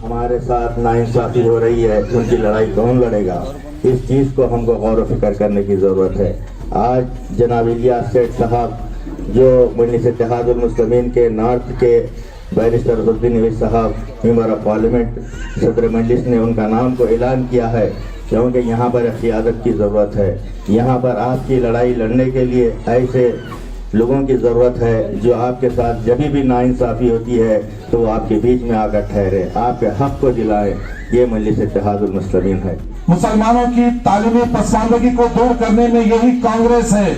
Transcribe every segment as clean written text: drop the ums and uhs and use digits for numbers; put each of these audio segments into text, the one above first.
हमारे साथ नाइंसाफी हो रही है, उनकी लड़ाई कौन लड़ेगा? इस चीज़ को हमको गौर व फिक्र करने की ज़रूरत है। आज जनाब इलियास सेठ साहब जो मजलिस इत्तेहादुल मुस्लिमीन के नॉर्थ के बैरिस्टर अज़हरुद्दीन अवीस साहब मेंबर ऑफ पार्लियामेंट सदर मजलिस ने उनका नाम को ऐलान किया है, क्योंकि यहाँ पर क़ियादत की ज़रूरत है। यहाँ पर आपकी लड़ाई लड़ने के लिए ऐसे लोगों की ज़रूरत है जो आपके साथ जब भी नाइंसाफ़ी होती है तो वो आपके बीच में आकर ठहरे, आपके हक़ को दिलाएं। ये मजलिस इत्तेहादुल मुस्लिमीन है। मुसलमानों की तालीमी पसमानदगी को दूर करने में यही कांग्रेस है।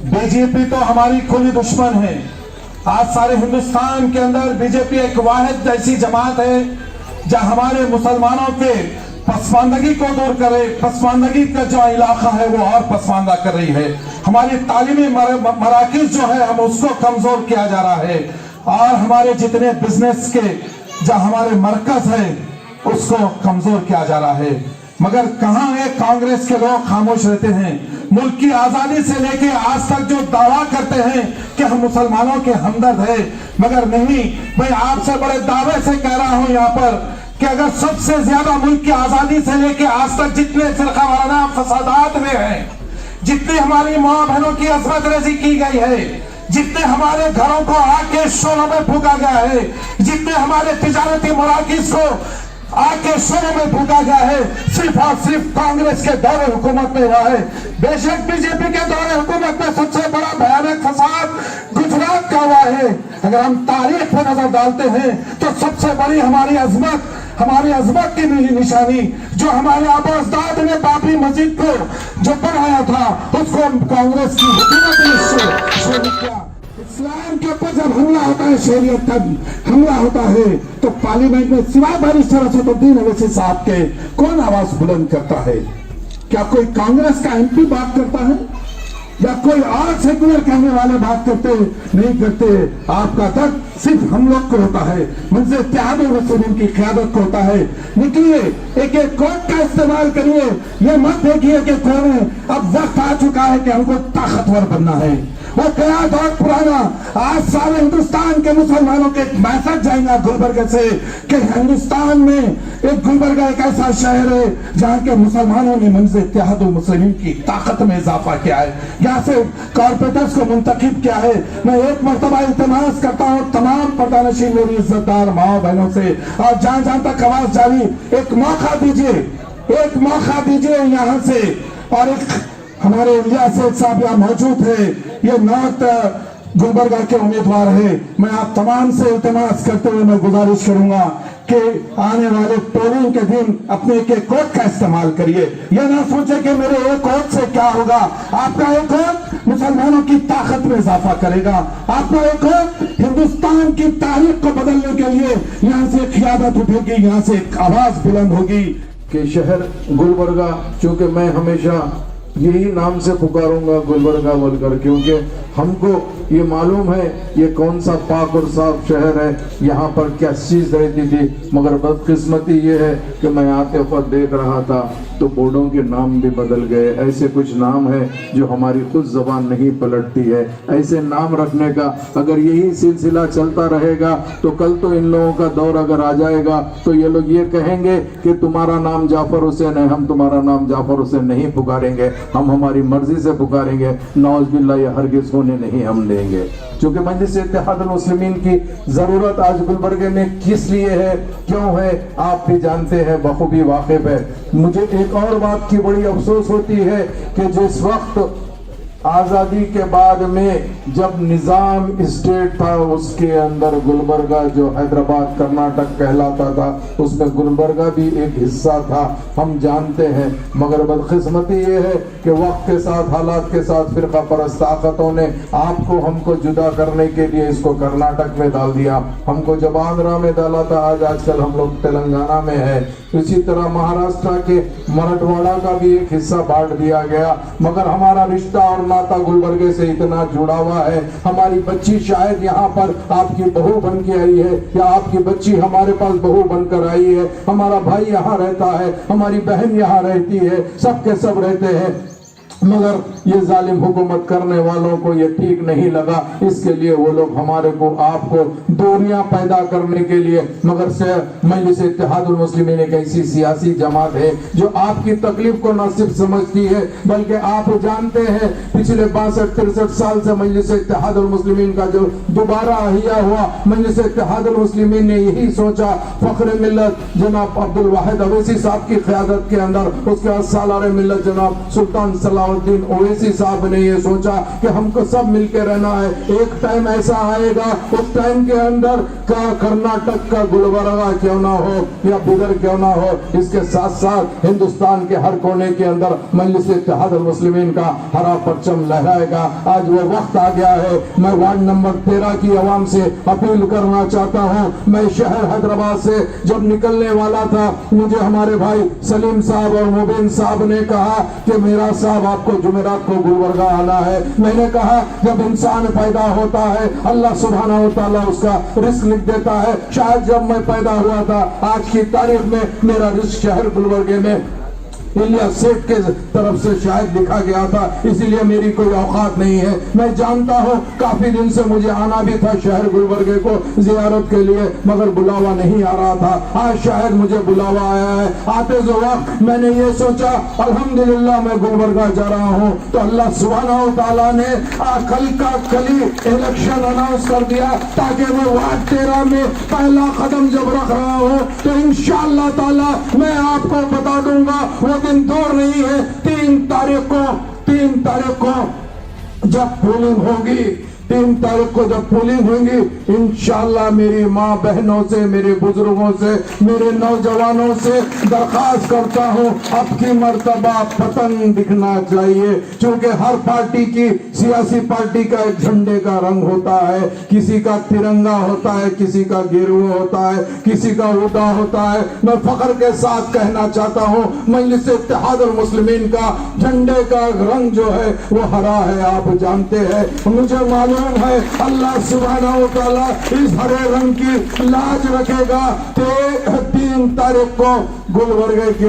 बीजेपी तो हमारी खुली दुश्मन है। आज सारे हिंदुस्तान के अंदर बीजेपी एक वाहिद ऐसी जमात है जहां हमारे मुसलमानों के पसमानदगी को दूर करे। पसमानदगी का जो इलाका है वो और पसमानदा कर रही है। हमारी तालीमी मराकिज जो है हम उसको कमजोर किया जा रहा है, और हमारे जितने बिजनेस के जहां हमारे मरकज है उसको कमजोर किया जा रहा है। मगर कहां है कांग्रेस के लोग? खामोश रहते हैं। मुल्क की आजादी से लेके आज तक जो दावा करते हैं कि हम मुसलमानों के हमदर्द है, मगर नहीं। मैं आपसे बड़े दावे से कह रहा हूं यहाँ पर कि अगर सबसे ज्यादा मुल्क की आजादी से लेके आज तक जितने फिरका वाराना फसादात में हैं, जितनी हमारी माँ बहनों की असमत रेजी की गई है, जितने हमारे घरों को आग के शोरों में फूका गया है, जितने हमारे तिजारती मराकिज को आग के शोरों में फूका गया है, सिर्फ और सिर्फ कांग्रेस के दौरे हुकूमत में हुआ है। बेशक बीजेपी के दौरे हुकूमत में सबसे बड़ा भयानक फसाद गुजरात का हुआ है। अगर हम तारीख पर नजर डालते हैं तो सबसे बड़ी हमारी अजमत की निशानी जो हमारे आबाजदाद ने बाबरी मस्जिद को जो बनाया था उसको कांग्रेस की हुकूमत ने शुरू किया। इस्लाम के ऊपर जब हमला होता है, शरीयत का हमला होता है, तो पार्लियामेंट में सिवाय बैरिस्टर असदुद्दीन अवैसी साहब के कौन आवाज बुलंद करता है? क्या कोई कांग्रेस का एमपी बात करता है या कोई और सेकुलर कहने वाले बात करते? नहीं करते। आपका दर्द सिर्फ हम लोग को होता है, मजलिस इत्तेहादुल मुस्लिमीन की क़यादत को होता है। निकलिए, एक एक कोर्ट का इस्तेमाल करिए। ये मत देखिए कि कौन है। अब वक्त आ चुका है कि हमको ताकतवर बनना है। वो गया दौर पुराना। आज सारे हिंदुस्तान के मुसलमानों के एक मैसेज जाएगा गुलबर्गा से कि हिंदुस्तान में एक गुलबर्गा एक ऐसा शहर है जहाँ के मुसलमानों ने मजलिस इत्तेहादुल मुस्लिमीन की ताकत में इजाफा किया है, यहाँ से कॉर्पोरेटर्स को मुंतखब किया है। मैं एक मरतबा इल्तिमास करता हूँ तमाम पर्दानशीन मेरी इज्जतदार माँ बहनों से, और जहाँ जहाँ तक आवाज जारी, एक मौका दीजिए यहाँ से। और एक हमारे इलियास सेठ साहब यहाँ मौजूद है, ये नॉर्थ गुलबर्गा के उम्मीदवार है। मैं आप तमाम से इल्तिमास करते हुए मैं गुजारिश करूंगा कि आने वाले पोलिंग के दिन अपने एक वोट का इस्तेमाल करिए। यह ना सोचे कि मेरे एक वोट से क्या होगा। आपका एक वोट मुसलमानों की ताकत में इजाफा करेगा। आपका एक वोट हिंदुस्तान की तारीख को बदलने के लिए यहाँ से क़यादत उठेगी, यहाँ से एक आवाज बुलंद होगी कि शहर गुलबर्गा, चूंकि मैं हमेशा यही नाम से पुकारूंगा गुलबर्गा बोलकर, क्योंकि हमको ये मालूम है ये कौन सा पाक और साफ शहर है, यहाँ पर क्या चीज़ रहती थी। मगर बदकिस्मती ये है कि मैं आते वक्त देख रहा था तो बोर्डों के नाम भी बदल गए। ऐसे कुछ नाम है जो हमारी खुद ज़बान नहीं पलटती है। ऐसे नाम रखने का अगर यही सिलसिला चलता रहेगा तो कल तो इन लोगों का दौर अगर आ जाएगा तो ये लोग ये कहेंगे कि तुम्हारा नाम जाफर हुसैन है, हम तुम्हारा नाम जाफर हुसैन नहीं पुकारेंगे, हम हमारी मर्जी से पुकारेंगे। नौज़ बिल्लाह ये हरगिज़ होने नहीं हम देंगे। क्योंकि मजलिस इत्तेहादुल मुस्लिमीन की ज़रूरत आज गुलबर्गे में किस लिए है, क्यों है, आप भी जानते हैं, बखूबी वाकिफ है। मुझे एक और बात की बड़ी अफसोस होती है कि जिस वक्त आज़ादी के बाद में जब निज़ाम स्टेट था उसके अंदर गुलबर्गा जो हैदराबाद कर्नाटक कहलाता था उसमें गुलबर्गा भी एक हिस्सा था, हम जानते हैं। मगर बदकिस्मती ये है कि वक्त के साथ, हालात के साथ फिरका परस्त ताकतों ने आपको हमको जुदा करने के लिए इसको कर्नाटक में डाल दिया, हमको जब आंध्रा में डाला था, आज आजकल हम लोग तेलंगाना में है। इसी तरह महाराष्ट्र के मराठवाड़ा का भी एक हिस्सा बांट दिया गया। मगर हमारा रिश्ता और नाता गुलबर्गे से इतना जुड़ा हुआ है, हमारी बच्ची शायद यहाँ पर आपकी बहू बन के आई है या आपकी बच्ची हमारे पास बहू बनकर आई है, हमारा भाई यहाँ रहता है, हमारी बहन यहाँ रहती है, सब के सब रहते हैं। मगर ये जालिम हुकूमत करने वालों को ये ठीक नहीं लगा, इसके लिए वो लोग हमारे को आपको दूरियां पैदा करने के लिए, मगर से मजलिस इत्तेहादुल मुस्लिमीन एक ऐसी सियासी जमात है जो आपकी तकलीफ को न सिर्फ समझती है बल्कि आप जानते हैं पिछले 62-63 साल से मजलिस इत्तेहादुल मुस्लिमीन का जो दोबारा अहिया हुआ, मजलिस इत्तेहादुल मुस्लिमीन ने यही सोचा, फख्र मिल्लत जनाब अब्दुल वाहिद अवैसी साहब की क़यादत के अंदर, उसके बाद सालार मिल्लत जनाब सुल्तान सलाहुद्दीन ओवैसी साहब ने ये सोचा कि हमको सब मिलके रहना है, एक टाइम ऐसा आएगा उस टाइम के अंदर का कर्नाटक का गुलबर्गा क्यों ना हो या बिदर क्यों ना हो, इसके साथ साथ हिंदुस्तान के हर कोने के अंदर मजलिस इत्तेहादुल मुस्लिमीन का हरा परचम लहराएगा। आज वो वक्त आ गया है। मैं वार्ड नंबर 13 की आवाम से अपील करना चाहता हूँ। मैं शहर हैदराबाद से जब निकलने वाला था, मुझे हमारे भाई सलीम साहब और मुबीन साहब ने कहा कि मेरा साहब आपको जुमेरात को गुलबर्गा आना है। मैंने कहा जब इंसान पैदा होता है अल्लाह सुब्हानहू व तआला उसका रिस्क लिख देता है। शायद जब मैं पैदा हुआ था आज की तारीख में मेरा रिस्क शहर गुलबर्गे में इलिया सेठ के तरफ से शायद लिखा गया था, इसीलिए मेरी कोई औकात नहीं है। मैं जानता हूँ काफी दिन से मुझे आना भी था शहर गुलबर्गे को जियारत के लिए, मगर बुलावा नहीं आ रहा था। आज शायद मुझे बुलावा आया है। आते जो वक्त मैंने ये सोचा अल्हम्दुलिल्लाह मैं गुलबर्गा जा रहा हूँ, तो अल्लाह सुब्हानहू व तआला ने कल का कली इलेक्शन अनाउंस कर दिया ताकि मैं वार्ड 13 में पहला कदम जब रख रहा हूँ तो इंशाअल्लाह ताला मैं आपको बता दूंगा वो दिन दूर नहीं है। 3 तारीख को जब पोलिंग होगी, 3 तारीख को जब पोलिंग होंगी, इंशाअल्लाह मेरी माँ बहनों से, मेरे बुजुर्गों से, मेरे नौजवानों से दरखास्त करता हूँ अब की मर्तबा पतंग दिखना चाहिए, क्योंकि हर पार्टी की सियासी पार्टी का एक झंडे का रंग होता है, किसी का तिरंगा होता है, किसी का गेरुआ होता है, किसी का उदा होता है। मैं फख्र के साथ कहना चाहता हूँ मजलिस इत्तेहादुल मुस्लिमीन का झंडे का रंग जो है वो हरा है, आप जानते हैं। मुझे मालूम है अल्लाह सुब्हानहू व तआला इस हरे रंग की लाज रखेगा। 3 तारीख को गुलबर्गे के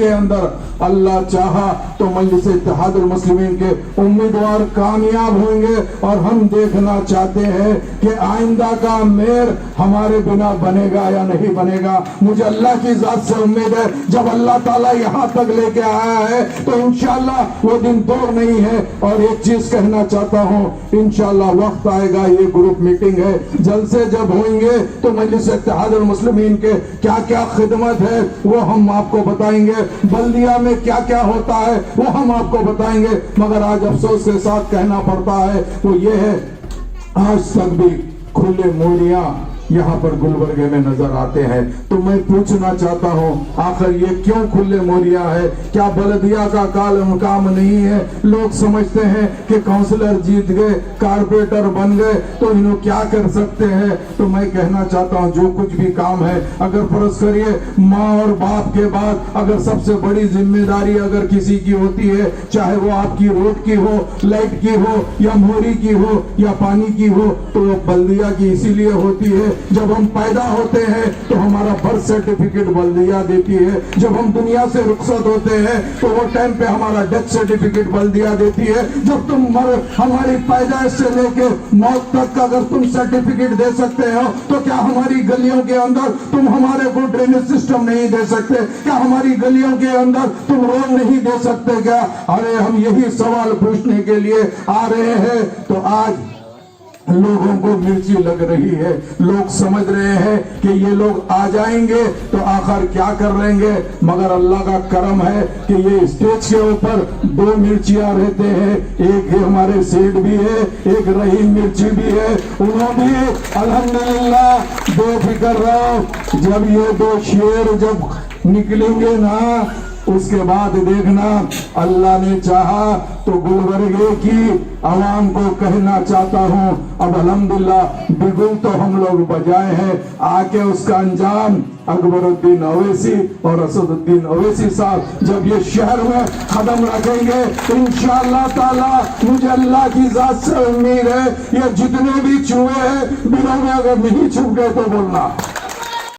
अंदर अल्लाह चाहा तो मजलिस इत्तेहादुल मुस्लिमीन के उम्मीदवार कामयाब होंगे, और हम देखना चाहते हैं कि आइंदा का मेयर हमारे बिना बनेगा या नहीं बनेगा। मुझे अल्लाह की जात से उम्मीद है जब अल्लाह ताला यहाँ तक लेके आया है तो इंशाअल्लाह वो दिन दूर नहीं है। और एक चीज कहना चाहता हूँ, इंशाअल्लाह वक्त आएगा, ये ग्रुप मीटिंग है, जलसे जब होंगे तो मजलिस इत्तेहादुल मुस्लिमीन के क्या क्या खिदमत है वो हम आपको बताएंगे, बल्दिया में क्या क्या होता है वो हम आपको बताएंगे। मगर आज अफसोस के साथ कहना पड़ता है वो ये है, आज तक भी खुले मोरियां यहाँ पर गुलबर्गे में नजर आते हैं। तो मैं पूछना चाहता हूँ आखिर ये क्यों खुले मोरिया है? क्या बलदिया का काम नहीं है? लोग समझते हैं कि काउंसलर जीत गए, कारपोरेटर बन गए तो इन्हों क्या कर सकते हैं। तो मैं कहना चाहता हूँ जो कुछ भी काम है, अगर फर्ज करिए माँ और बाप के बाद अगर सबसे बड़ी जिम्मेदारी अगर किसी की होती है, चाहे वो आपकी रोड की हो, लाइट की हो, या मोरी की हो, या पानी की हो, तो वो बल्दिया की इसीलिए होती है। जब हम पैदा होते हैं तो हमारा बर्थ सर्टिफिकेट बल्दिया देती है, जब हम दुनिया से रुखसत होते हैं तो वो टाइम पे हमारा डेथ सर्टिफिकेट बल्दिया देती है। जब तुम हमारी पैदाइश से लेके मौत तक अगर तुम सर्टिफिकेट दे सकते हो तो क्या हमारी गलियों के अंदर तुम हमारे को ड्रेनेज सिस्टम नहीं दे सकते? क्या हमारी गलियों के अंदर तुम रोड नहीं दे सकते क्या? अरे हम यही सवाल पूछने के लिए आ रहे हैं। तो आज लोगों को मिर्ची लग रही है, लोग समझ रहे हैं कि ये लोग आ जाएंगे तो आखिर क्या कर लेंगे, मगर अल्लाह का करम है कि ये स्टेज के ऊपर 2 मिर्चियां रहते हैं, एक हमारे सेठ भी है, एक रहीम मिर्ची भी है, उन्होंने भी अल्हम्दुलिल्लाह बेफिक्र रहो। जब ये 2 शेर जब निकलेंगे ना उसके बाद देखना, अल्लाह ने चाहा तो गुलबर्गे की आवाम को कहना चाहता हूँ अब अल्हम्दुलिल्लाह बिगुल तो हम लोग बजाए हैं, आके उसका अंजाम अकबरुद्दीन अवैसी और असदुद्दीन अवैसी साहब जब ये शहर में कदम रखेंगे इंशाअल्लाह ताला, मुझे अल्लाह की जात से उम्मीद है ये जितने भी चूहे हैं बिलों में अगर नहीं छुप गए तो बोलना।